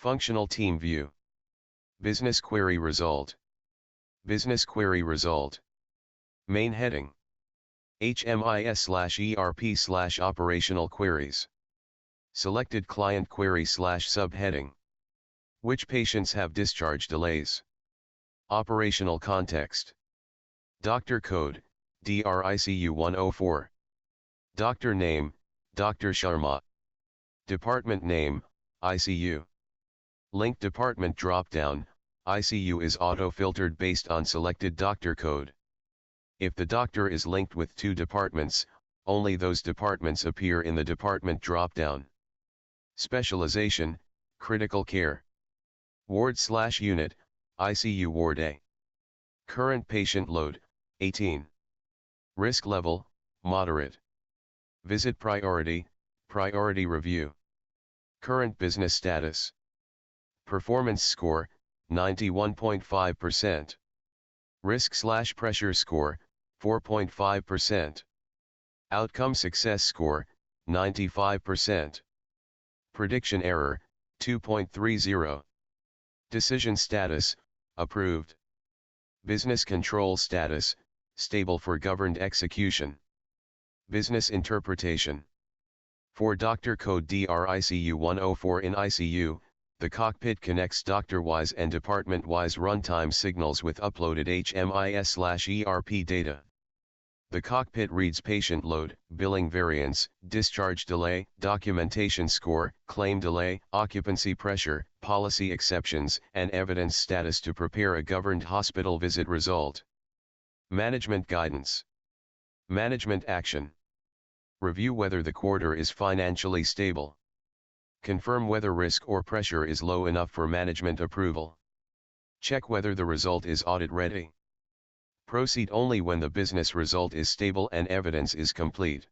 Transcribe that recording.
Functional team view. Business query result. Business query result. Main heading. HMIS/ERP/operational queries. Selected client query /subheading. Which patients have discharge delays? Operational context. Doctor code, DRICU 104. Doctor name, Dr. Sharma. Department name, ICU. Link department dropdown, ICU is auto-filtered based on selected doctor code. If the doctor is linked with 2 departments, only those departments appear in the department dropdown. Specialization, critical care. Ward/unit, ICU Ward A. Current patient load, 18. Risk level, moderate. Visit priority, priority review. Current business status. Performance score, 91.5%. Risk/pressure score, 4.5%. Outcome success score, 95%. Prediction error, 2.30. Decision status, approved. Business control status, stable for governed execution. Business interpretation. For doctor code DRICU 104 in ICU, the cockpit connects doctor-wise and department-wise runtime signals with uploaded HMIS/ERP data. The cockpit reads patient load, billing variance, discharge delay, documentation score, claim delay, occupancy pressure, policy exceptions, and evidence status to prepare a governed hospital visit result. Management guidance. Management action. Review whether the quarter is financially stable. Confirm whether risk or pressure is low enough for management approval. Check whether the result is audit-ready. Proceed only when the business result is stable and evidence is complete.